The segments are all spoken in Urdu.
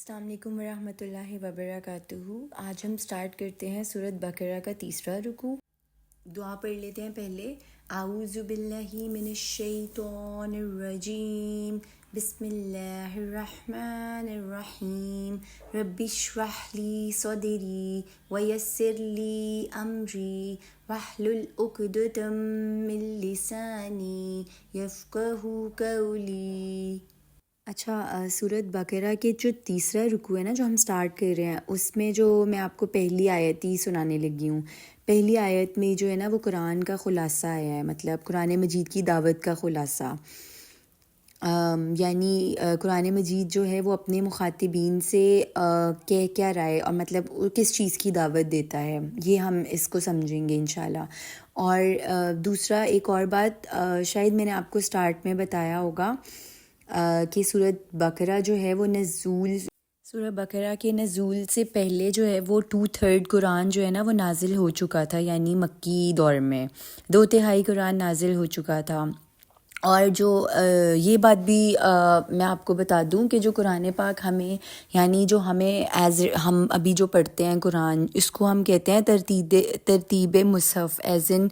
السلام علیکم ورحمۃ اللہ وبرکاتہ۔ آج ہم سٹارٹ کرتے ہیں سورۃ بقرہ کا تیسرا رکوع۔ دعا پڑھ لیتے ہیں پہلے۔ اعوذ باللہ من الشیطان الرجیم، بسم اللہ الرحمن الرحیم، رب اشرح لی صدری ویسر لی امری واحلل عقدۃ من لسانی یفقہوا قولی۔ اچھا، سورۃ بقرہ کے جو تیسرا رکوع ہے نا جو ہم سٹارٹ کر رہے ہیں، اس میں جو میں آپ کو پہلی آیت ہی سنانے لگی ہوں۔ پہلی آیت میں جو ہے نا وہ قرآن کا خلاصہ آیا ہے، مطلب قرآن مجید کی دعوت کا خلاصہ۔ یعنی قرآن مجید جو ہے وہ اپنے مخاطبین سے کہہ کیا رہا ہے اور مطلب کس چیز کی دعوت دیتا ہے، یہ ہم اس کو سمجھیں گے انشاءاللہ۔ اور دوسرا ایک اور بات، شاید میں نے آپ کو سٹارٹ میں بتایا ہوگا کہ سورۃ بقرہ جو ہے وہ سورۃ بقرہ کے نزول سے پہلے جو ہے وہ 2/3 قرآن جو ہے نا وہ نازل ہو چکا تھا، یعنی مکی دور میں 2/3 قرآن نازل ہو چکا تھا۔ اور جو یہ بات بھی میں آپ کو بتا دوں کہ جو قرآن پاک ہمیں یعنی جو ہمیں ہم ابھی جو پڑھتے ہیں قرآن، اس کو ہم کہتے ہیں ترتیب مصحف، ایز ان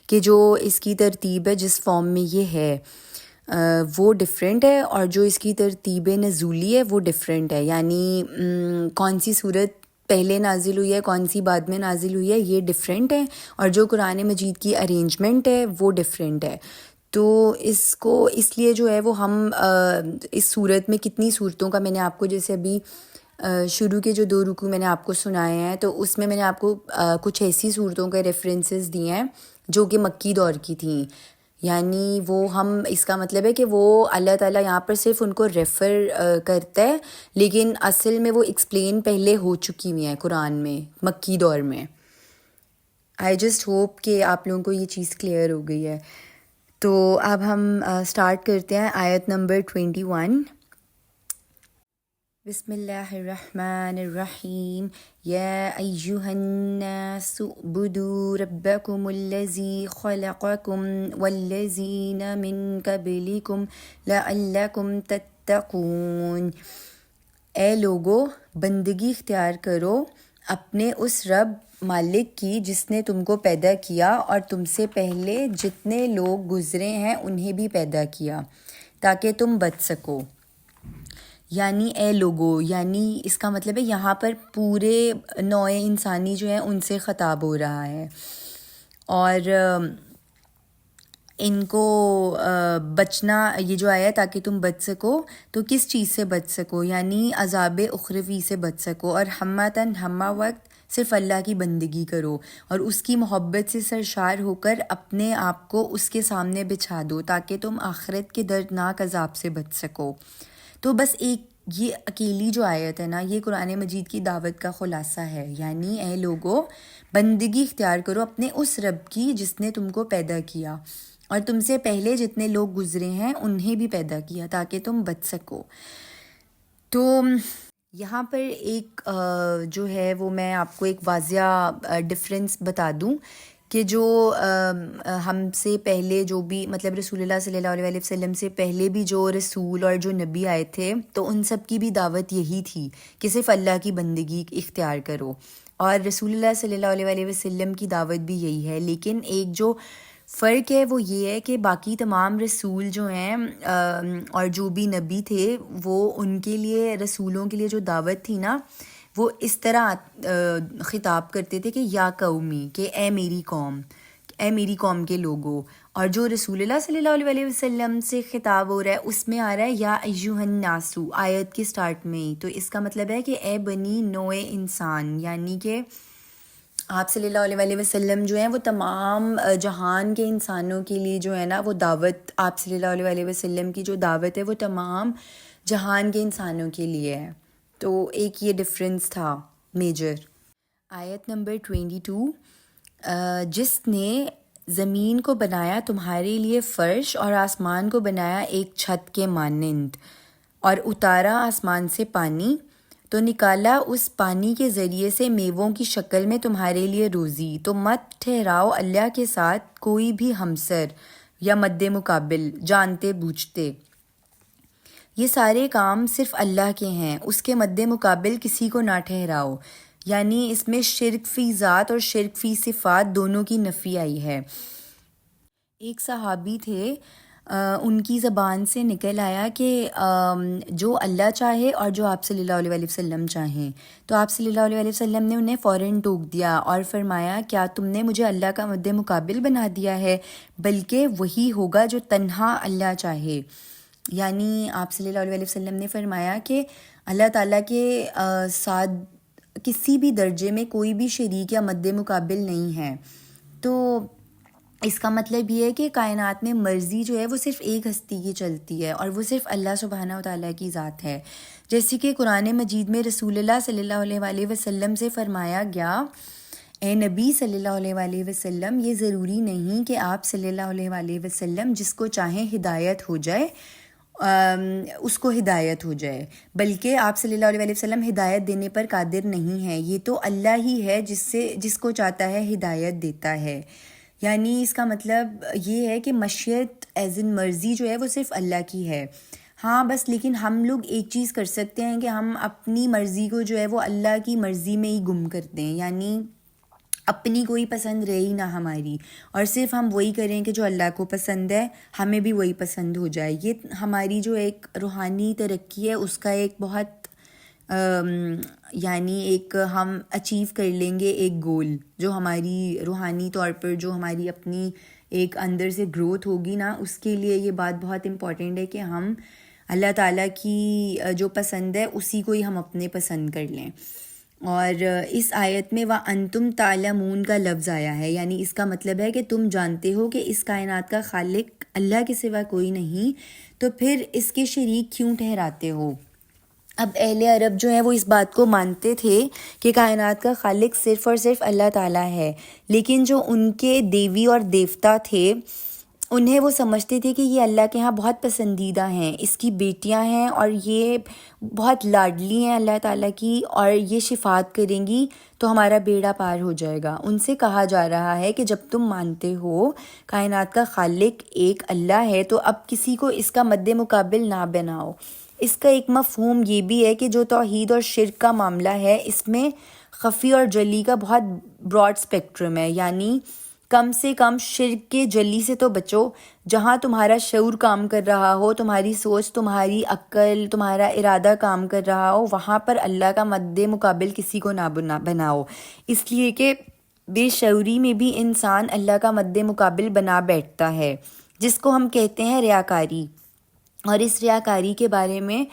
کہ جو اس کی ترتیب ہے جس فارم میں یہ ہے وہ ڈیفرنٹ ہے، اور جو اس کی ترتیب نزولی ہے وہ ڈیفرنٹ ہے، یعنی کون سی صورت پہلے نازل ہوئی ہے کون سی بعد میں نازل ہوئی ہے یہ ڈیفرنٹ ہے، اور جو قرآن مجید کی ارینجمنٹ ہے وہ ڈیفرنٹ ہے۔ تو اس لیے جو ہے وہ ہم اس صورت میں کتنی صورتوں کا میں نے آپ کو جیسے ابھی شروع کے جو 2 رکوع میں نے آپ کو سنائے ہیں، تو اس میں نے آپ کو کچھ ایسی صورتوں کے ریفرنسز دیے ہیں جو کہ مکی دور کی تھیں، یعنی وہ ہم اس کا مطلب ہے کہ وہ اللہ تعالیٰ یہاں پر صرف ان کو ریفر کرتا ہے، لیکن اصل میں وہ ایکسپلین پہلے ہو چکی ہوئی ہیں قرآن میں مکی دور میں۔ آئی جسٹ ہوپ کہ آپ لوگوں کو یہ چیز کلیئر ہو گئی ہے۔ تو اب ہم سٹارٹ کرتے ہیں آیت نمبر 21۔ بسم اللہ الرحمن الرحیم، یا ایہا الناس اعبدوا ربکم الذی خلقکم والذین من قبلکم لعلکم تتقون۔ اے لوگو، بندگی اختیار کرو اپنے اس رب مالک کی جس نے تم کو پیدا کیا اور تم سے پہلے جتنے لوگ گزرے ہیں انہیں بھی پیدا کیا تاکہ تم بچ سکو۔ یعنی اے لوگو، یعنی اس کا مطلب ہے یہاں پر پورے نوع انسانی جو ہے ان سے خطاب ہو رہا ہے، اور ان کو بچنا یہ جو آیا تاکہ تم بچ سکو، تو کس چیز سے بچ سکو؟ یعنی عذاب اخروی سے بچ سکو، اور ہمہ وقت صرف اللہ کی بندگی کرو اور اس کی محبت سے سرشار ہو کر اپنے آپ کو اس کے سامنے بچھا دو تاکہ تم آخرت کے دردناک عذاب سے بچ سکو۔ تو بس ایک یہ اکیلی جو آیت ہے نا یہ قرآن مجید کی دعوت کا خلاصہ ہے، یعنی اے لوگو، بندگی اختیار کرو اپنے اس رب کی جس نے تم کو پیدا کیا اور تم سے پہلے جتنے لوگ گزرے ہیں انہیں بھی پیدا کیا تاکہ تم بچ سکو۔ تو یہاں پر ایک جو ہے وہ میں آپ کو ایک واضح ڈفرینس بتا دوں کہ جو ہم سے پہلے جو بھی مطلب رسول اللہ صلی اللہ علیہ وسلم سے پہلے بھی جو رسول اور جو نبی آئے تھے تو ان سب کی بھی دعوت یہی تھی کہ صرف اللہ کی بندگی اختیار کرو، اور رسول اللہ صلی اللہ علیہ وسلم کی دعوت بھی یہی ہے۔ لیکن ایک جو فرق ہے وہ یہ ہے کہ باقی تمام رسول جو ہیں اور جو بھی نبی تھے وہ ان کے لیے رسولوں کے لیے جو دعوت تھی نا وہ اس طرح خطاب کرتے تھے کہ یا قومی، کہ اے میری قوم، اے میری قوم کے لوگوں، اور جو رسول اللہ صلی اللہ علیہ وسلم سے خطاب ہو رہا ہے اس میں آ رہا ہے یا ایھا الناس آیت کے سٹارٹ میں ہی، تو اس کا مطلب ہے کہ اے بنی نوع انسان، یعنی کہ آپ صلی اللہ علیہ وسلم جو ہیں وہ تمام جہان کے انسانوں کے لیے جو ہے نا وہ دعوت، آپ صلی اللہ علیہ وسلم کی جو دعوت ہے وہ تمام جہان کے انسانوں کے لیے ہے۔ تو ایک یہ ڈفرینس تھا میجر۔ آیت نمبر 22، جس نے زمین کو بنایا تمہارے لیے فرش اور آسمان کو بنایا ایک چھت کے مانند، اور اتارا آسمان سے پانی تو نکالا اس پانی کے ذریعے سے میووں کی شکل میں تمہارے لیے روزی، تو مت ٹھہراؤ اللہ کے ساتھ کوئی بھی ہمسر یا مد مقابل جانتے بوجھتے۔ یہ سارے کام صرف اللہ کے ہیں، اس کے مد مقابل کسی کو نہ ٹھہراؤ، یعنی اس میں شرک فی ذات اور شرک فی صفات دونوں کی نفی آئی ہے۔ ایک صحابی تھے، ان کی زبان سے نکل آیا کہ جو اللہ چاہے اور جو آپ صلی اللہ علیہ وآلہ وسلم چاہیں، تو آپ صلی اللہ علیہ وآلہ وسلم نے انہیں فوراً ٹوک دیا اور فرمایا کیا تم نے مجھے اللہ کا مد مقابل بنا دیا ہے؟ بلکہ وہی ہوگا جو تنہا اللہ چاہے۔ یعنی آپ صلی اللہ علیہ وآلہ وسلم نے فرمایا کہ اللہ تعالیٰ کے ساتھ کسی بھی درجے میں کوئی بھی شریک یا مد مقابل نہیں ہے۔ تو اس کا مطلب یہ ہے کہ کائنات میں مرضی جو ہے وہ صرف ایک ہستی کی چلتی ہے، اور وہ صرف اللہ سبحانہ و تعالیٰ کی ذات ہے۔ جیسے کہ قرآن مجید میں رسول اللہ صلی اللہ علیہ وآلہ وسلم سے فرمایا گیا، اے نبی صلی اللہ علیہ وآلہ وسلم، یہ ضروری نہیں کہ آپ صلی اللہ علیہ وآلہ وسلم جس کو چاہیں ہدایت ہو جائے اس کو ہدایت ہو جائے، بلکہ آپ صلی اللہ علیہ وآلہ وسلم ہدایت دینے پر قادر نہیں ہیں، یہ تو اللہ ہی ہے جس کو چاہتا ہے ہدایت دیتا ہے۔ یعنی اس کا مطلب یہ ہے کہ مشیت ایز ان مرضی جو ہے وہ صرف اللہ کی ہے۔ ہاں بس لیکن ہم لوگ ایک چیز کر سکتے ہیں کہ ہم اپنی مرضی کو جو ہے وہ اللہ کی مرضی میں ہی گم کر دیں، یعنی اپنی کوئی پسند رہی نہ ہماری، اور صرف ہم وہی کریں کہ جو اللہ کو پسند ہے، ہمیں بھی وہی پسند ہو جائے۔ یہ ہماری جو ایک روحانی ترقی ہے اس کا ایک بہت یعنی ایک ہم اچیو کر لیں گے ایک گول، جو ہماری روحانی طور پر جو ہماری اپنی ایک اندر سے گروتھ ہوگی نا، اس کے لیے یہ بات بہت امپورٹنٹ ہے کہ ہم اللہ تعالیٰ کی جو پسند ہے اسی کو ہی ہم اپنے پسند کر لیں۔ اور اس آیت میں وَأَنْتُمْ تَعْلَمُونَ کا لفظ آیا ہے، یعنی اس کا مطلب ہے کہ تم جانتے ہو کہ اس کائنات کا خالق اللہ کے سوا کوئی نہیں، تو پھر اس کے شریک کیوں ٹھہراتے ہو؟ اب اہل عرب جو ہیں وہ اس بات کو مانتے تھے کہ کائنات کا خالق صرف اور صرف اللہ تعالیٰ ہے، لیکن جو ان کے دیوی اور دیوتا تھے انہیں وہ سمجھتے تھے کہ یہ اللہ کے ہاں بہت پسندیدہ ہیں، اس کی بیٹیاں ہیں اور یہ بہت لاڈلی ہیں اللہ تعالیٰ کی، اور یہ شفاعت کریں گی تو ہمارا بیڑا پار ہو جائے گا۔ ان سے کہا جا رہا ہے کہ جب تم مانتے ہو کائنات کا خالق ایک اللہ ہے تو اب کسی کو اس کا مد مقابل نہ بناؤ۔ اس کا ایک مفہوم یہ بھی ہے کہ جو توحید اور شرک کا معاملہ ہے اس میں خفی اور جلی کا بہت براڈ اسپیکٹرم ہے، یعنی کم سے کم شرک کے جلی سے تو بچو، جہاں تمہارا شعور کام کر رہا ہو، تمہاری سوچ، تمہاری عقل، تمہارا ارادہ کام کر رہا ہو، وہاں پر اللہ کا مد مقابل کسی کو نہ بناؤ، اس لیے کہ بے شعوری میں بھی انسان اللہ کا مد مقابل بنا بیٹھتا ہے، جس کو ہم کہتے ہیں ریاکاری۔ اور اس ریاکاری کے بارے میں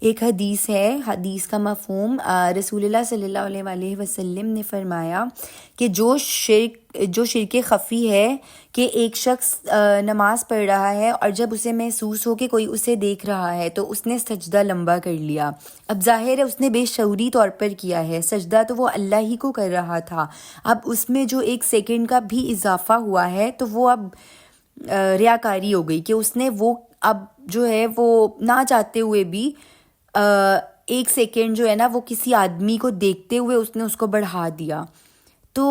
ایک حدیث ہے، حدیث کا مفہوم رسول اللہ صلی اللہ علیہ وآلہ وسلم نے فرمایا کہ جو شرک خفی ہے کہ ایک شخص نماز پڑھ رہا ہے اور جب اسے محسوس ہو کہ کوئی اسے دیکھ رہا ہے تو اس نے سجدہ لمبا کر لیا۔ اب ظاہر ہے اس نے بے شعوری طور پر کیا ہے، سجدہ تو وہ اللہ ہی کو کر رہا تھا، اب اس میں جو ایک سیکنڈ کا بھی اضافہ ہوا ہے تو وہ اب ریاکاری ہو گئی کہ اس نے وہ اب جو ہے وہ نہ چاہتے ہوئے بھی ایک سیکنڈ جو ہے نا وہ کسی آدمی کو دیکھتے ہوئے اس نے اس کو بڑھا دیا، تو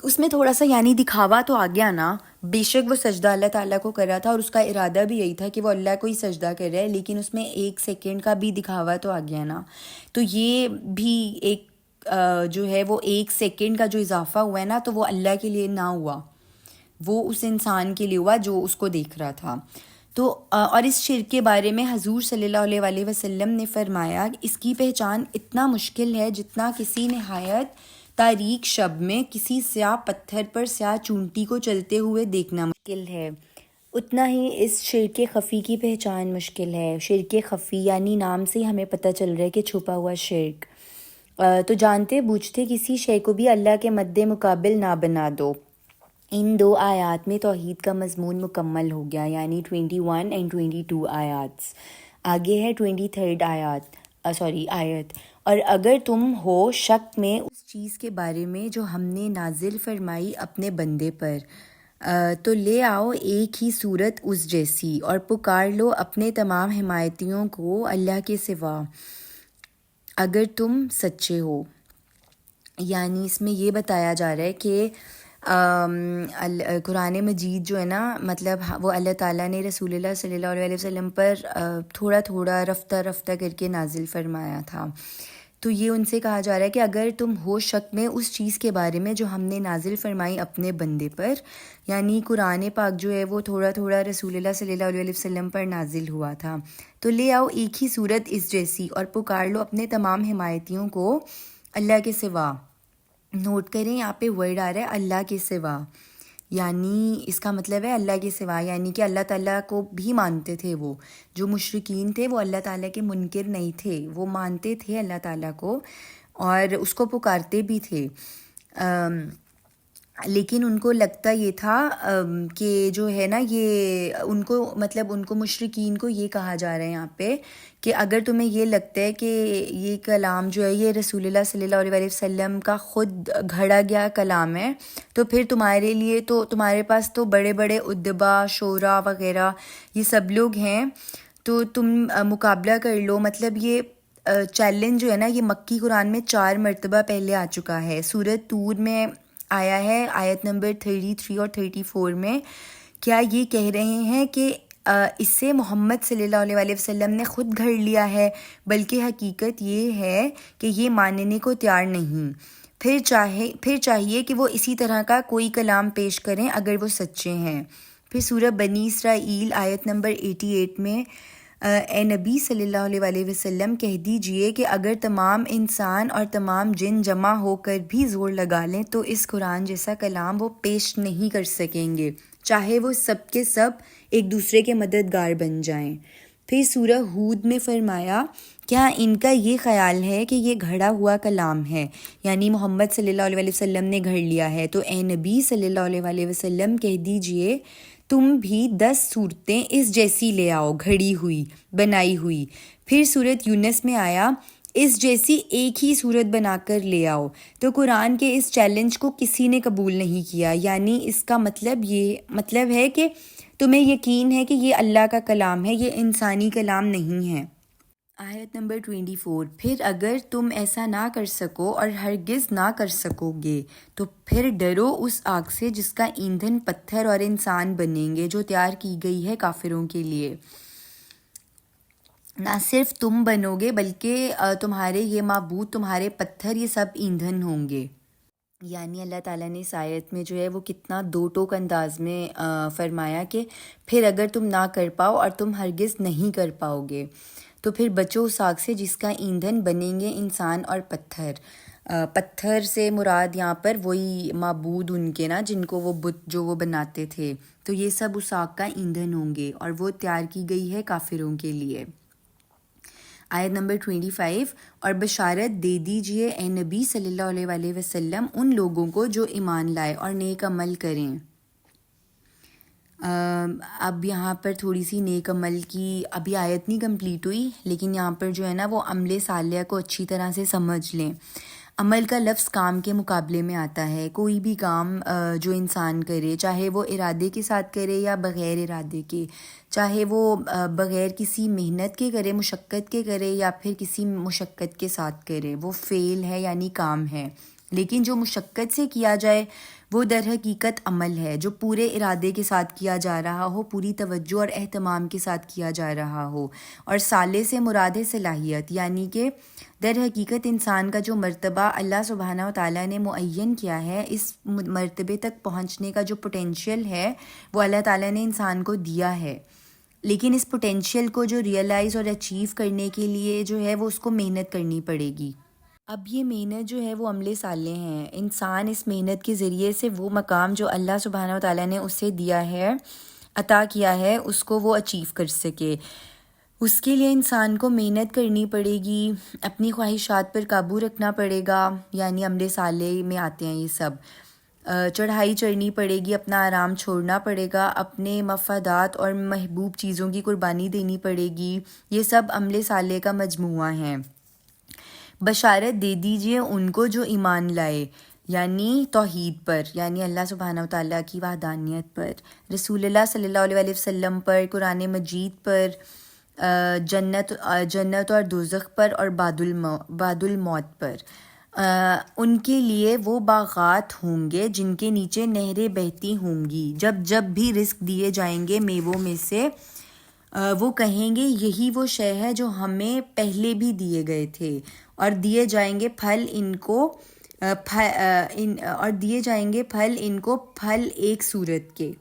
اس میں تھوڑا سا یعنی دکھاوا تو آ گیا نا۔ بے شک وہ سجدہ اللہ تعالیٰ کو کر رہا تھا اور اس کا ارادہ بھی یہی تھا کہ وہ اللہ کو ہی سجدہ کر رہا ہے، لیکن اس میں ایک سیکنڈ کا بھی دکھاوا تو آ گیا نا۔ تو یہ بھی ایک جو ہے وہ ایک سیکنڈ کا جو اضافہ ہوا ہے نا تو وہ اللہ کے لیے نہ ہوا، وہ اس انسان کے لیے ہوا جو اس کو دیکھ رہا تھا۔ تو اور اس شرک کے بارے میں حضور صلی اللہ علیہ وآلہ وسلم نے فرمایا کہ اس کی پہچان اتنا مشکل ہے جتنا کسی نہایت تاریک شب میں کسی سیاہ پتھر پر سیاہ چونٹی کو چلتے ہوئے دیکھنا مشکل ہے، اتنا ہی اس شرک خفی کی پہچان مشکل ہے۔ شرک خفی یعنی نام سے ہی ہمیں پتہ چل رہا ہے کہ چھپا ہوا شرک۔ تو جانتے بوجھتے کسی شے کو بھی اللہ کے مد مقابل نہ بنا دو۔ ان دو آیات میں توحید کا مضمون مکمل ہو گیا، یعنی 21 اور 22 آیات۔ آگے ہے 23 آیت، اور اگر تم ہو شک میں اس چیز کے بارے میں جو ہم نے نازل فرمائی اپنے بندے پر، تو لے آؤ ایک ہی صورت اس جیسی اور پکار لو اپنے تمام حمایتیوں کو اللہ کے سوا اگر تم سچے ہو۔ یعنی اس میں یہ بتایا جا رہا ہے کہ قرآن مجید جو ہے نا مطلب وہ اللہ تعالیٰ نے رسول اللہ صلی اللہ علیہ وسلم پر تھوڑا تھوڑا رفتہ رفتہ کر کے نازل فرمایا تھا. تو یہ ان سے کہا جا رہا ہے کہ اگر تم ہو شک میں اس چیز کے بارے میں جو ہم نے نازل فرمائی اپنے بندے پر، یعنی قرآن پاک جو ہے وہ تھوڑا تھوڑا رسول اللہ صلی اللہ علیہ وسلم پر نازل ہوا تھا، تو لے آؤ ایک ہی صورت اس جیسی اور پکار لو اپنے تمام حمایتیوں کو اللہ کے سوا. نوٹ کریں یہاں پہ ورڈ آ رہا ہے اللہ کے سوا، یعنی اس کا مطلب ہے اللہ کے سوا، یعنی کہ اللہ تعالیٰ کو بھی مانتے تھے. وہ جو مشرکین تھے وہ اللہ تعالیٰ کے منکر نہیں تھے، وہ مانتے تھے اللہ تعالیٰ کو اور اس کو پکارتے بھی تھے. لیکن ان کو لگتا یہ تھا کہ جو ہے نا یہ ان کو مطلب ان کو مشرکین کو یہ کہا جا رہا ہے یہاں پہ کہ اگر تمہیں یہ لگتا ہے کہ یہ کلام جو ہے یہ رسول اللہ صلی اللہ علیہ وسلم کا خود گھڑا گیا کلام ہے، تو پھر تمہارے لیے تو تمہارے پاس تو بڑے بڑے ادبا شعراء وغیرہ یہ سب لوگ ہیں، تو تم مقابلہ کر لو. مطلب یہ چیلنج جو ہے نا یہ مکی قرآن میں 4 مرتبہ پہلے آ چکا ہے. سورۃ طور میں آیا ہے آیت نمبر 33 اور 34 میں. کیا یہ کہہ رہے ہیں کہ اس سے محمد صلی اللہ علیہ وسلم نے خود گھڑ لیا ہے، بلکہ حقیقت یہ ہے کہ یہ ماننے کو تیار نہیں. پھر چاہیے کہ وہ اسی طرح کا کوئی کلام پیش کریں اگر وہ سچے ہیں. پھر سورہ بنی اسرائیل آیت نمبر 88 میں اے نبی صلی اللہ علیہ وسلم کہہ دیجئے کہ اگر تمام انسان اور تمام جن جمع ہو کر بھی زور لگا لیں تو اس قرآن جیسا کلام وہ پیش نہیں کر سکیں گے، چاہے وہ سب کے سب ایک دوسرے کے مددگار بن جائیں. پھر سورہ ہود میں فرمایا کیا ان کا یہ خیال ہے کہ یہ گھڑا ہوا کلام ہے، یعنی محمد صلی اللہ علیہ وسلم نے گھڑ لیا ہے. تو اے نبی صلی اللہ علیہ وسلم کہہ دیجئے تم بھی 10 صورتیں اس جیسی لے آؤ، گھڑی ہوئی بنائی ہوئی. پھر سورۃ یونس میں آیا اس جیسی ایک ہی صورت بنا کر لے آؤ. تو قرآن کے اس چیلنج کو کسی نے قبول نہیں کیا، یعنی اس کا مطلب ہے کہ تمہیں یقین ہے کہ یہ اللہ کا کلام ہے، یہ انسانی کلام نہیں ہے. آیت نمبر 24 پھر اگر تم ایسا نہ کر سکو اور ہرگز نہ کر سکو گے تو پھر ڈرو اس آگ سے جس کا ایندھن پتھر اور انسان بنیں گے، جو تیار کی گئی ہے کافروں کے لیے. نہ صرف تم بنو گے بلکہ تمہارے یہ معبود، تمہارے پتھر، یہ سب ایندھن ہوں گے. یعنی اللہ تعالیٰ نے اس آیت میں جو ہے وہ کتنا دو ٹوک انداز میں فرمایا کہ پھر اگر تم نہ کر پاؤ اور تم ہرگز نہیں کر پاؤ گے تو پھر بچو اس آگ سے جس کا ایندھن بنیں گے انسان اور پتھر. پتھر سے مراد یہاں پر وہی معبود ان کے نا جن کو وہ بت جو وہ بناتے تھے، تو یہ سب اس آگ کا ایندھن ہوں گے اور وہ تیار کی گئی ہے کافروں کے لیے. آیت نمبر 25 اور بشارت دے دیجئے اے نبی صلی اللہ علیہ وسلم ان لوگوں کو جو ایمان لائے اور نیک عمل کریں. اب یہاں پر تھوڑی سی نیک عمل کی ابھی آیت نہیں کمپلیٹ ہوئی، لیکن یہاں پر جو ہے نا وہ عمل صالح کو اچھی طرح سے سمجھ لیں. عمل کا لفظ کام کے مقابلے میں آتا ہے. کوئی بھی کام جو انسان کرے، چاہے وہ ارادے کے ساتھ کرے یا بغیر ارادے کے، چاہے وہ بغیر کسی محنت کے کرے، مشقت کے کرے یا پھر کسی مشقت کے ساتھ کرے، وہ فعل ہے یعنی کام ہے. لیکن جو مشقت سے کیا جائے وہ در حقیقت عمل ہے، جو پورے ارادے کے ساتھ کیا جا رہا ہو، پوری توجہ اور اہتمام کے ساتھ کیا جا رہا ہو. اور صالح سے مراد ہے صلاحیت، یعنی کہ در حقیقت انسان کا جو مرتبہ اللہ سبحانہ و تعالیٰ نے معین کیا ہے، اس مرتبے تک پہنچنے کا جو پوٹینشیل ہے وہ اللہ تعالیٰ نے انسان کو دیا ہے. لیکن اس پوٹینشیل کو جو ریئلائز اور اچیو کرنے کے لیے جو ہے وہ اس کو محنت کرنی پڑے گی. اب یہ محنت جو ہے وہ عمل صالح ہیں. انسان اس محنت کے ذریعے سے وہ مقام جو اللہ سبحانہ و تعالیٰ نے اسے دیا ہے، عطا کیا ہے، اس کو وہ اچیو کر سکے. اس کے لیے انسان کو محنت کرنی پڑے گی، اپنی خواہشات پر قابو رکھنا پڑے گا، یعنی عمل صالح میں آتے ہیں یہ سب. چڑھائی چڑھنی پڑے گی، اپنا آرام چھوڑنا پڑے گا، اپنے مفادات اور محبوب چیزوں کی قربانی دینی پڑے گی. یہ سب عمل صالح کا مجموعہ ہیں. بشارت دے دیجئے ان کو جو ایمان لائے، یعنی توحید پر، یعنی اللہ سبحانہ و تعالیٰ کی وحدانیت پر، رسول اللہ صلی اللہ علیہ وسلم پر، قرآن مجید پر، جنت اور دوزخ پر اور بعد الموت پر. ان کے لیے وہ باغات ہوں گے جن کے نیچے نہریں بہتی ہوں گی، جب جب بھی رزق دیے جائیں گے میووں میں سے وہ کہیں گے یہی وہ شے ہے جو ہمیں پہلے بھی دیے گئے تھے، اور دیے جائیں گے پھل ان کو اور دیے جائیں گے پھل ان کو پھل ایک صورت کے،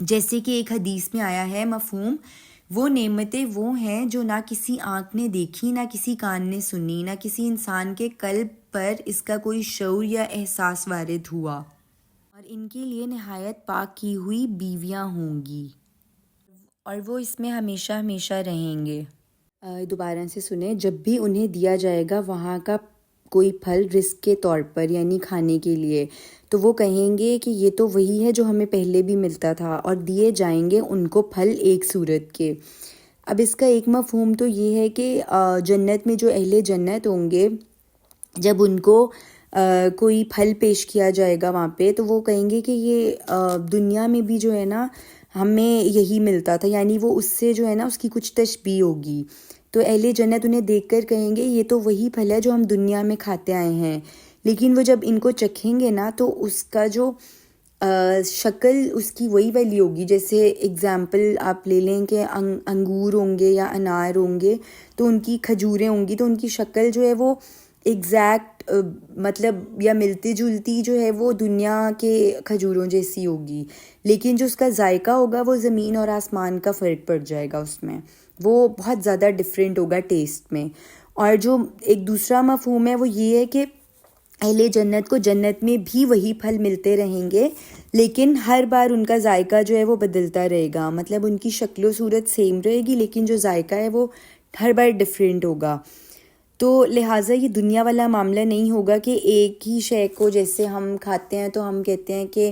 جیسے کہ ایک حدیث میں آیا ہے مفہوم، وہ نعمتیں وہ ہیں جو نہ کسی آنکھ نے دیکھی، نہ کسی کان نے سنی، نہ کسی انسان کے قلب پر اس کا کوئی شعور یا احساس وارد ہوا، اور ان کے لیے نہایت پاک کی ہوئی بیویاں ہوں گی اور وہ اس میں ہمیشہ ہمیشہ رہیں گے۔ دوبارہ سے سنیں، جب بھی انہیں دیا جائے گا وہاں کا کوئی پھل رزق کے طور پر یعنی کھانے کے لیے، تو وہ کہیں گے کہ یہ تو وہی ہے جو ہمیں پہلے بھی ملتا تھا، اور دیے جائیں گے ان کو پھل ایک صورت کے۔ اب اس کا ایک مفہوم تو یہ ہے کہ جنت میں جو اہل جنت ہوں گے، جب ان کو کوئی پھل پیش کیا جائے گا وہاں پہ، تو وہ کہیں گے کہ یہ دنیا میں بھی جو ہے نا ہمیں یہی ملتا تھا، یعنی وہ اس سے جو ہے نا اس کی کچھ تشبیہ ہوگی، تو اہل جنت انہیں دیکھ کر کہیں گے یہ تو وہی پھل ہے جو ہم دنیا میں کھاتے آئے ہیں، لیکن وہ جب ان کو چکھیں گے نا تو اس کا جو شکل اس کی وہی والی ہوگی، جیسے اگزامپل آپ لے لیں کہ انگور ہوں گے یا انار ہوں گے، تو ان کی کھجوریں ہوں گی، تو ان کی شکل جو ہے وہ ایگزیکٹ مطلب یا ملتی جلتی جو ہے وہ دنیا کے کھجوروں جیسی ہوگی، لیکن جو اس کا ذائقہ ہوگا وہ زمین اور آسمان کا فرق پڑ جائے گا، اس میں وہ بہت زیادہ ڈفرینٹ ہوگا ٹیسٹ میں۔ اور جو ایک دوسرا مفہوم ہے وہ یہ ہے کہ اہل جنت کو جنت میں بھی وہی پھل ملتے رہیں گے، لیکن ہر بار ان کا ذائقہ جو ہے وہ بدلتا رہے گا، مطلب ان کی شکل و صورت سیم رہے گی لیکن جو ذائقہ ہے وہ ہر بار ڈفرینٹ ہوگا۔ تو لہٰذا یہ دنیا والا معاملہ نہیں ہوگا کہ ایک ہی شے کو جیسے ہم کھاتے ہیں تو ہم کہتے ہیں کہ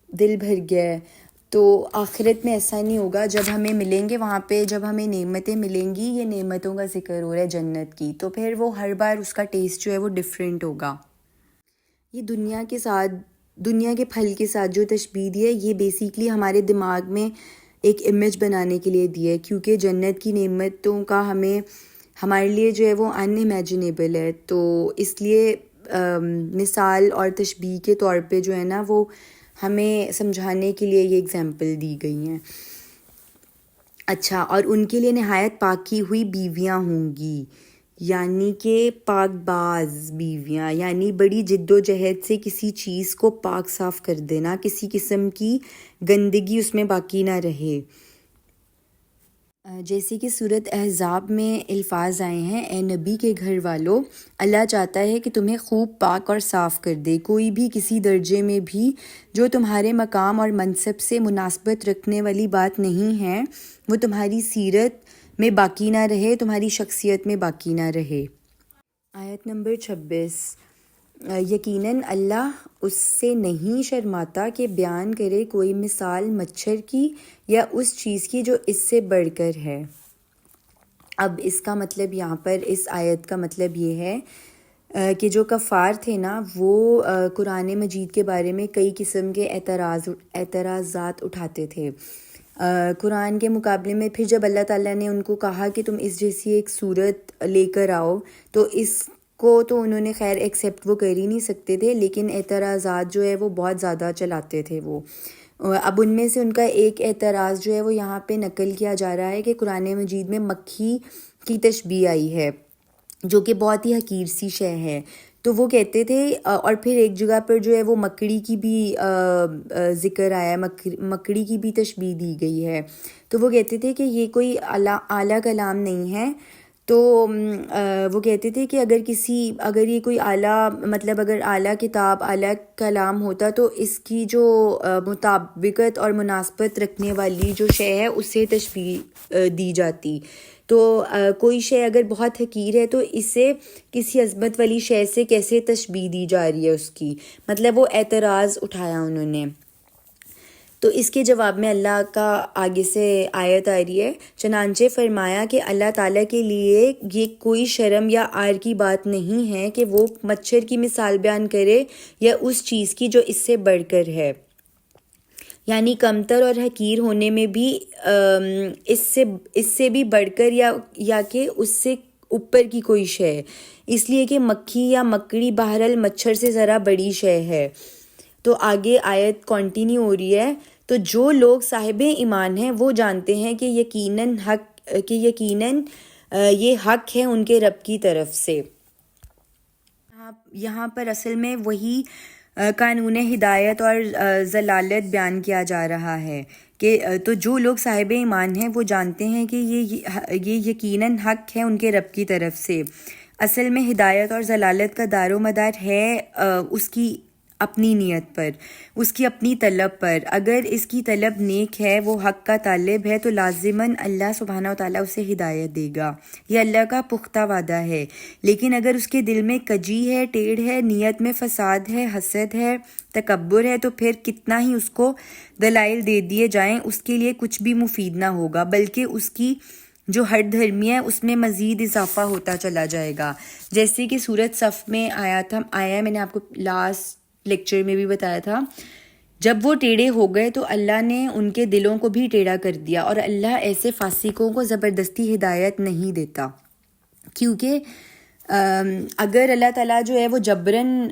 دل بھر گیا ہے، تو آخرت میں ایسا نہیں ہوگا۔ جب ہمیں ملیں گے وہاں پہ، جب ہمیں نعمتیں ملیں گی، یہ نعمتوں کا ذکر ہو رہا ہے جنت کی، تو پھر وہ ہر بار اس کا ٹیسٹ جو ہے وہ ڈفرینٹ ہوگا۔ یہ دنیا کے پھل کے ساتھ جو تشبیہ دی ہے، یہ بیسیکلی ہمارے دماغ میں ایک امیج بنانے کے لیے دی ہے، کیونکہ جنت کی نعمتوں کا ہمارے لیے جو ہے وہ ان امیجنیبل ہے، تو اس لیے مثال اور تشبیہ کے طور پہ جو ہے نا وہ ہمیں سمجھانے کے لیے یہ اگزامپل دی گئی ہیں۔ اچھا، اور ان کے لیے نہایت پاک کی ہوئی بیویاں ہوں گی، یعنی کہ پاک باز بیویاں، یعنی بڑی جد و جہد سے کسی چیز کو پاک صاف کر دینا، کسی قسم کی گندگی اس میں باقی نہ رہے، جیسے کہ سورۃ احزاب میں الفاظ آئے ہیں، اے نبی کے گھر والو، اللہ چاہتا ہے کہ تمہیں خوب پاک اور صاف کر دے، کوئی بھی کسی درجے میں بھی جو تمہارے مقام اور منصب سے مناسبت رکھنے والی بات نہیں ہے وہ تمہاری سیرت میں باقی نہ رہے، تمہاری شخصیت میں باقی نہ رہے۔ آیت نمبر 26، یقیناً اللہ اس سے نہیں شرماتا کہ بیان کرے کوئی مثال مچھر کی یا اس چیز کی جو اس سے بڑھ کر ہے۔ اب اس کا مطلب یہاں پر اس آیت کا مطلب یہ ہے کہ جو کفار تھے نا وہ قرآن مجید کے بارے میں کئی قسم کے اعتراضات اٹھاتے تھے قرآن کے مقابلے میں۔ پھر جب اللہ تعالیٰ نے ان کو کہا کہ تم اس جیسی ایک صورت لے کر آؤ، تو اس کو تو انہوں نے خیر ایکسیپٹ وہ کر ہی نہیں سکتے تھے، لیکن اعتراضات جو ہے وہ بہت زیادہ چلاتے تھے وہ۔ اب ان میں سے ان کا ایک اعتراض جو ہے وہ یہاں پہ نقل کیا جا رہا ہے کہ قرآن مجید میں مکھی کی تشبیہ آئی ہے جو کہ بہت ہی حقیر سی شے ہے، تو وہ کہتے تھے، اور پھر ایک جگہ پر جو ہے وہ مکڑی کی بھی ذکر آیا ہے، مکڑی کی بھی تشبیہ دی گئی ہے، تو وہ کہتے تھے کہ یہ کوئی اعلیٰ کلام نہیں ہے، تو وہ کہتے تھے کہ اگر یہ کوئی اعلیٰ مطلب اگر اعلیٰ کتاب اعلیٰ کلام ہوتا تو اس کی جو مطابقت اور مناسبت رکھنے والی جو شے ہے اسے تشبیہ دی جاتی، تو کوئی شے اگر بہت حقیر ہے تو اسے کسی عظمت والی شے سے کیسے تشبیہ دی جا رہی ہے اس کی، مطلب وہ اعتراض اٹھایا انہوں نے۔ تو اس کے جواب میں اللہ کا آگے سے آیت آ رہی ہے، چنانچہ فرمایا کہ اللہ تعالیٰ کے لیے یہ کوئی شرم یا عار کی بات نہیں ہے کہ وہ مچھر کی مثال بیان کرے یا اس چیز کی جو اس سے بڑھ کر ہے، یعنی کمتر اور حقیر ہونے میں بھی اس سے بھی بڑھ کر یا کہ اس سے اوپر کی کوئی شے، اس لیے کہ مکھی یا مکڑی بہرحال مچھر سے ذرا بڑی شے ہے۔ تو آگے آیت کنٹینیو ہو رہی ہے، تو جو لوگ صاحب ایمان ہیں وہ جانتے ہیں کہ یقیناً یہ حق ہے ان کے رب کی طرف سے۔ یہاں پر اصل میں وہی قانون ہدایت اور ضلالت بیان کیا جا رہا ہے کہ تو جو لوگ صاحب ایمان ہیں وہ جانتے ہیں کہ یہ یقیناً حق ہے ان کے رب کی طرف سے۔ اصل میں ہدایت اور ضلالت کا دار و مدار ہے اس کی اپنی نیت پر، اس کی اپنی طلب پر۔ اگر اس کی طلب نیک ہے، وہ حق کا طالب ہے، تو لازماً اللہ سبحانہ و تعالیٰ اسے ہدایت دے گا، یہ اللہ کا پختہ وعدہ ہے۔ لیکن اگر اس کے دل میں کجی ہے، ٹیڑھ ہے، نیت میں فساد ہے، حسد ہے، تکبر ہے، تو پھر کتنا ہی اس کو دلائل دے دیے جائیں اس کے لیے کچھ بھی مفید نہ ہوگا، بلکہ اس کی جو ہٹ دھرمی ہے اس میں مزید اضافہ ہوتا چلا جائے گا۔ جیسے کہ سورۃ صف میں آیا ہے، میں نے آپ کو لاسٹ لیکچر میں بھی بتایا تھا، جب وہ ٹیڑھے ہو گئے تو اللہ نے ان کے دلوں کو بھی ٹیڑھا کر دیا، اور اللہ ایسے فاسقوں کو زبردستی ہدایت نہیں دیتا، کیونکہ اگر اللہ تعالیٰ جو ہے وہ جبراً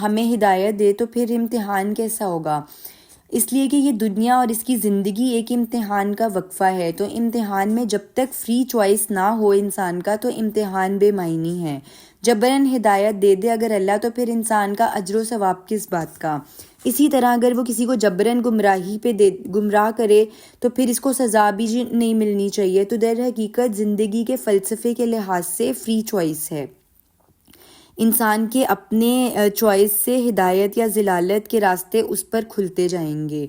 ہمیں ہدایت دے تو پھر امتحان کیسا ہوگا؟ اس لیے کہ یہ دنیا اور اس کی زندگی ایک امتحان کا وقفہ ہے، تو امتحان میں جب تک فری چوائس نہ ہو انسان کا تو امتحان بے معنی ہے۔ جبراً ہدایت دے دے اگر اللہ تو پھر انسان کا اجر و ثواب کس بات کا؟ اسی طرح اگر وہ کسی کو جبراً گمراہی پہ گمراہ کرے تو پھر اس کو سزا بھی نہیں ملنی چاہیے۔ تو در حقیقت زندگی کے فلسفے کے لحاظ سے فری چوائس ہے، انسان کے اپنے چوائس سے ہدایت یا ضلالت کے راستے اس پر کھلتے جائیں گے۔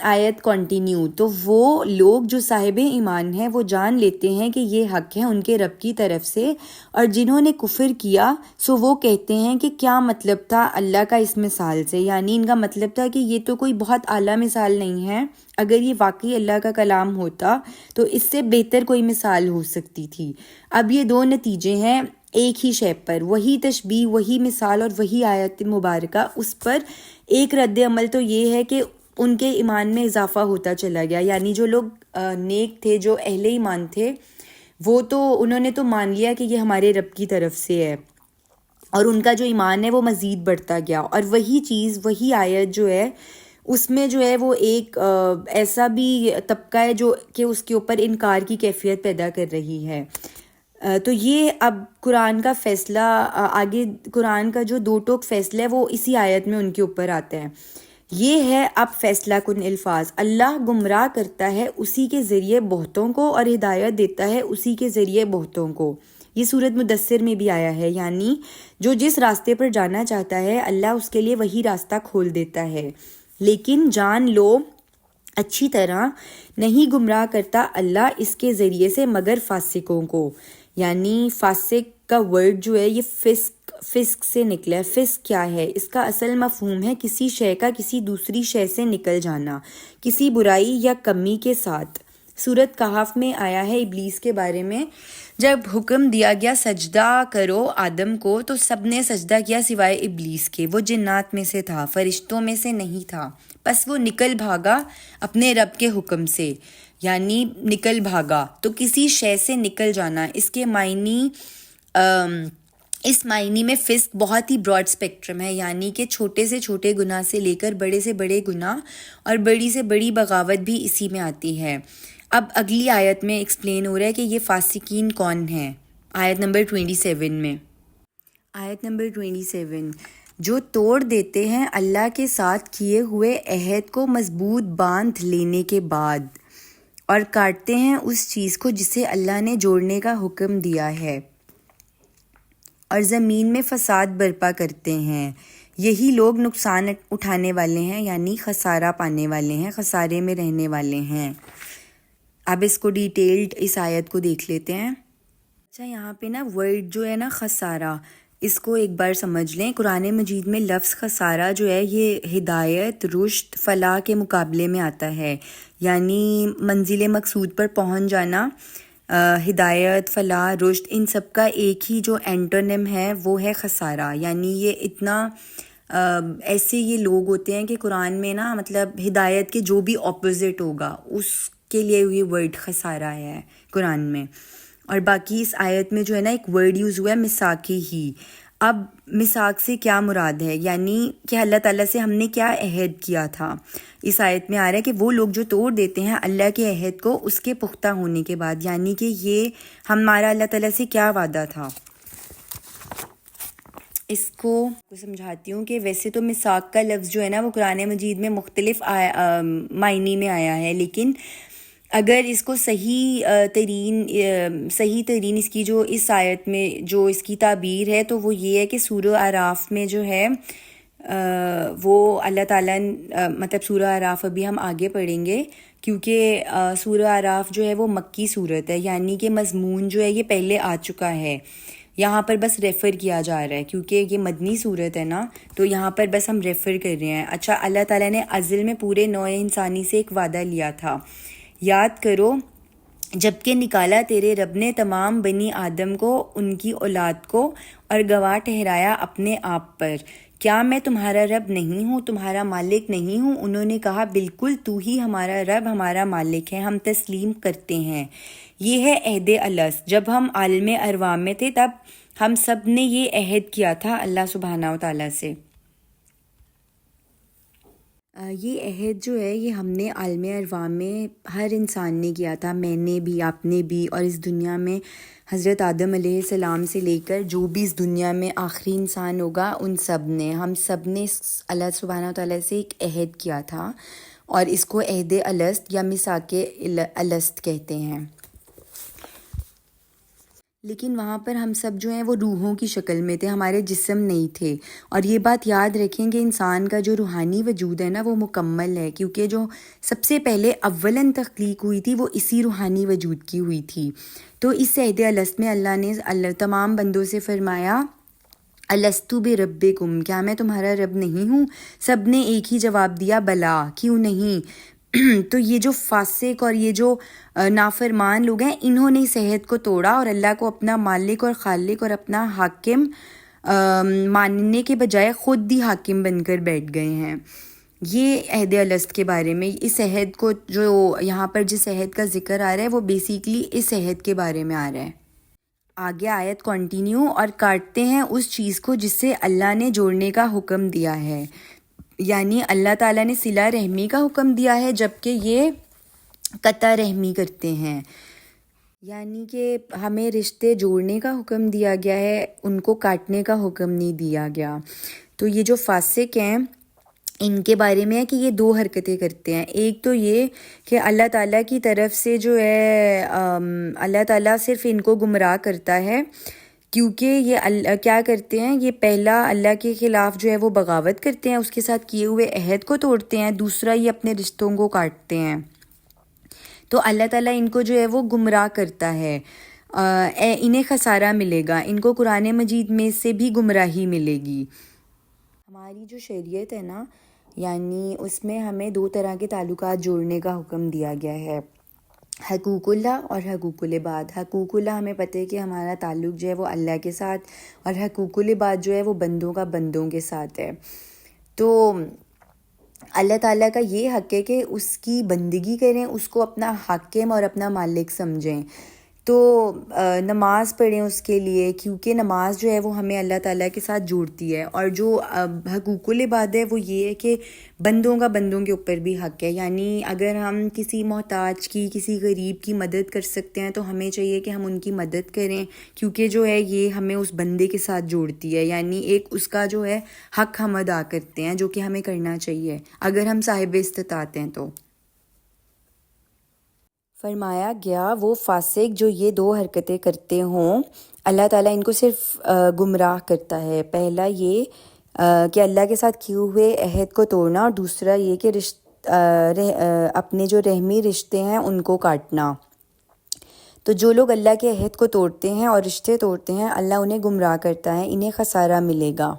آیت کنٹینیو، تو وہ لوگ جو صاحب ایمان ہیں وہ جان لیتے ہیں کہ یہ حق ہے ان کے رب کی طرف سے، اور جنہوں نے کفر کیا سو وہ کہتے ہیں کہ کیا مطلب تھا اللہ کا اس مثال سے، یعنی ان کا مطلب تھا کہ یہ تو کوئی بہت اعلیٰ مثال نہیں ہے، اگر یہ واقعی اللہ کا کلام ہوتا تو اس سے بہتر کوئی مثال ہو سکتی تھی۔ اب یہ دو نتیجے ہیں ایک ہی شے پر، وہی تشبیہ، وہی مثال اور وہی آیت مبارکہ، اس پر ایک رد عمل تو یہ ہے کہ ان کے ایمان میں اضافہ ہوتا چلا گیا، یعنی جو لوگ نیک تھے، جو اہل ایمان تھے، وہ تو انہوں نے تو مان لیا کہ یہ ہمارے رب کی طرف سے ہے، اور ان کا جو ایمان ہے وہ مزید بڑھتا گیا۔ اور وہی چیز، وہی آیت جو ہے اس میں جو ہے وہ ایک ایسا بھی طبقہ ہے جو کہ اس کے اوپر انکار کی کیفیت پیدا کر رہی ہے۔ تو یہ اب قرآن کا فیصلہ، آگے قرآن کا جو دو ٹوک فیصلہ ہے وہ اسی آیت میں ان کے اوپر آتا ہے۔ یہ ہے اب فیصلہ کن الفاظ، اللہ گمراہ کرتا ہے اسی کے ذریعے بہتوں کو اور ہدایت دیتا ہے اسی کے ذریعے بہتوں کو۔ یہ سورۃ مدثر میں بھی آیا ہے، یعنی جو جس راستے پر جانا چاہتا ہے اللہ اس کے لیے وہی راستہ کھول دیتا ہے، لیکن جان لو اچھی طرح نہیں گمراہ کرتا اللہ اس کے ذریعے سے مگر فاسقوں کو۔ یعنی فاسق کا ورڈ جو ہے یہ فسق سے نکلا ہے۔ فسق کیا ہے؟ اس کا اصل مفہوم ہے کسی شے کا کسی دوسری شے سے نکل جانا، کسی برائی یا کمی کے ساتھ۔ سورۃ کہف میں آیا ہے ابلیس کے بارے میں، جب حکم دیا گیا سجدہ کرو آدم کو تو سب نے سجدہ کیا سوائے ابلیس کے، وہ جنات میں سے تھا، فرشتوں میں سے نہیں تھا، بس وہ نکل بھاگا اپنے رب کے حکم سے، یعنی نکل بھاگا۔ تو کسی شے سے نکل جانا، اس کے معنی اس معنی میں فسق بہت ہی براڈ اسپیکٹرم ہے، یعنی کہ چھوٹے سے چھوٹے گناہ سے لے کر بڑے سے بڑے گناہ اور بڑی سے بڑی بغاوت بھی اسی میں آتی ہے۔ اب اگلی آیت میں ایکسپلین ہو رہا ہے کہ یہ فاسقین کون ہیں، آیت نمبر 27 میں۔ آیت نمبر 27، جو توڑ دیتے ہیں اللہ کے ساتھ کیے ہوئے عہد کو مضبوط باندھ لینے کے بعد، اور کاٹتے ہیں اس چیز کو جسے اللہ نے جوڑنے کا حکم دیا ہے، اور زمین میں فساد برپا کرتے ہیں، یہی لوگ نقصان اٹھانے والے ہیں، یعنی خسارہ پانے والے ہیں، خسارے میں رہنے والے ہیں۔ اب اس کو ڈیٹیلڈ اس آیت کو دیکھ لیتے ہیں۔ اچھا، یہاں پہ نا ورڈ جو ہے نا خسارہ، اس کو ایک بار سمجھ لیں۔ قرآن مجید میں لفظ خسارہ جو ہے یہ ہدایت، رشد، فلاح کے مقابلے میں آتا ہے، یعنی منزل مقصود پر پہنچ جانا، ہدایت، فلاح، رشد، ان سب کا ایک ہی جو اینٹونیم ہے وہ ہے خسارہ۔ یعنی یہ اتنا ایسے یہ لوگ ہوتے ہیں کہ قرآن میں نا مطلب ہدایت کے جو بھی اپوزٹ ہوگا اس کے لیے یہ ورڈ خسارہ ہے قرآن میں۔ اور باقی اس آیت میں جو ہے نا ایک ورڈ یوز ہوا ہے مساکی ہی. اب مساک سے کیا مراد ہے؟ یعنی کہ اللہ تعالیٰ سے ہم نے کیا عہد کیا تھا. اس آیت میں آ رہا ہے کہ وہ لوگ جو توڑ دیتے ہیں اللہ کے عہد کو اس کے پختہ ہونے کے بعد، یعنی کہ یہ ہمارا اللہ تعالیٰ سے کیا وعدہ تھا. اس کو سمجھاتی ہوں کہ ویسے تو مساک کا لفظ جو ہے نا وہ قرآن مجید میں مختلف معنی میں آیا ہے، لیکن اگر اس کو صحیح ترین اس کی جو اس آیت میں جو اس کی تعبیر ہے تو وہ یہ ہے کہ سورہ اعراف میں جو ہے وہ اللہ تعالیٰ مطلب سورہ اعراف ابھی ہم آگے پڑھیں گے، کیونکہ سورہ اعراف جو ہے وہ مکی صورت ہے، یعنی کہ مضمون جو ہے یہ پہلے آ چکا ہے. یہاں پر بس ریفر کیا جا رہا ہے کیونکہ یہ مدنی صورت ہے نا، تو یہاں پر بس ہم ریفر کر رہے ہیں. اچھا، اللہ تعالیٰ نے ازل میں پورے نوع انسانی سے ایک وعدہ لیا تھا. یاد کرو جب کہ نکالا تیرے رب نے تمام بنی آدم کو، ان کی اولاد کو، اور گواہ ٹھہرایا اپنے آپ پر. کیا میں تمہارا رب نہیں ہوں، تمہارا مالک نہیں ہوں؟ انہوں نے کہا بالکل تو ہی ہمارا رب، ہمارا مالک ہے، ہم تسلیم کرتے ہیں. یہ ہے عہد الست. جب ہم عالم ارواح میں تھے تب ہم سب نے یہ عہد کیا تھا اللہ سبحانہ و تعالیٰ سے. یہ عہد جو ہے یہ ہم نے عالم ارواح میں ہر انسان نے کیا تھا، میں نے بھی، آپ نے بھی، اور اس دنیا میں حضرت آدم علیہ السلام سے لے کر جو بھی اس دنیا میں آخری انسان ہوگا ان سب نے، ہم سب نے اللہ سبحانہ و تعالیٰ سے ایک عہد کیا تھا، اور اس کو عہد الست یا میثاق الست کہتے ہیں. لیکن وہاں پر ہم سب جو ہیں وہ روحوں کی شکل میں تھے، ہمارے جسم نہیں تھے. اور یہ بات یاد رکھیں کہ انسان کا جو روحانی وجود ہے نا وہ مکمل ہے، کیونکہ جو سب سے پہلے اولاً تخلیق ہوئی تھی وہ اسی روحانی وجود کی ہوئی تھی. تو اس عہد الست میں اللہ نے تمام بندوں سے فرمایا الستو بربکم، کیا میں تمہارا رب نہیں ہوں؟ سب نے ایک ہی جواب دیا بلا، کیوں نہیں. تو یہ جو فاسق اور یہ جو نافرمان لوگ ہیں انہوں نے اس عہد کو توڑا اور اللہ کو اپنا مالک اور خالق اور اپنا حاکم ماننے کے بجائے خود ہی حاکم بن کر بیٹھ گئے ہیں. یہ عہد الست کے بارے میں. اس عہد کو جو یہاں پر جس عہد کا ذکر آ رہا ہے وہ بیسیکلی اس عہد کے بارے میں آ رہا ہے. آگے آیت کنٹینیو، اور کاٹتے ہیں اس چیز کو جس سے اللہ نے جوڑنے کا حکم دیا ہے. یعنی اللہ تعالیٰ نے صلہ رحمی کا حکم دیا ہے جبکہ یہ قطع رحمی کرتے ہیں. یعنی کہ ہمیں رشتے جوڑنے کا حکم دیا گیا ہے، ان کو کاٹنے کا حکم نہیں دیا گیا. تو یہ جو فاسق ہیں ان کے بارے میں ہے کہ یہ دو حرکتیں کرتے ہیں. ایک تو یہ کہ اللہ تعالیٰ کی طرف سے جو ہے اللہ تعالیٰ صرف ان کو گمراہ کرتا ہے، کیونکہ یہ کیا کرتے ہیں، یہ پہلا اللہ کے خلاف جو ہے وہ بغاوت کرتے ہیں، اس کے ساتھ کیے ہوئے عہد کو توڑتے ہیں، دوسرا یہ اپنے رشتوں کو کاٹتے ہیں. تو اللہ تعالیٰ ان کو جو ہے وہ گمراہ کرتا ہے، انہیں خسارہ ملے گا، ان کو قرآن مجید میں سے بھی گمراہی ملے گی. ہماری جو شریعت ہے نا، یعنی اس میں ہمیں دو طرح کے تعلقات جوڑنے کا حکم دیا گیا ہے، حقوق اللہ اور حقوق العباد. حقوق اللہ ہمیں پتہ ہے کہ ہمارا تعلق جو ہے وہ اللہ کے ساتھ، اور حقوق العباد جو ہے وہ بندوں کا بندوں کے ساتھ ہے. تو اللہ تعالیٰ کا یہ حق ہے کہ اس کی بندگی کریں، اس کو اپنا حاکم اور اپنا مالک سمجھیں. تو نماز پڑھیں اس کے لیے، کیونکہ نماز جو ہے وہ ہمیں اللہ تعالیٰ کے ساتھ جوڑتی ہے. اور جو حقوق العباد ہے وہ یہ ہے کہ بندوں کا بندوں کے اوپر بھی حق ہے. یعنی اگر ہم کسی محتاج کی، کسی غریب کی مدد کر سکتے ہیں تو ہمیں چاہیے کہ ہم ان کی مدد کریں، کیونکہ جو ہے یہ ہمیں اس بندے کے ساتھ جوڑتی ہے. یعنی ایک اس کا جو ہے حق ہم ادا کرتے ہیں، جو کہ ہمیں کرنا چاہیے اگر ہم صاحب استطاعت ہیں. تو فرمایا گیا وہ فاسق جو یہ دو حرکتیں کرتے ہوں، اللہ تعالیٰ ان کو صرف گمراہ کرتا ہے. پہلا یہ کہ اللہ کے ساتھ کیے ہوئے عہد کو توڑنا، اور دوسرا یہ کہ اپنے جو رحمی رشتے ہیں ان کو کاٹنا. تو جو لوگ اللہ کے عہد کو توڑتے ہیں اور رشتے توڑتے ہیں اللہ انہیں گمراہ کرتا ہے، انہیں خسارہ ملے گا.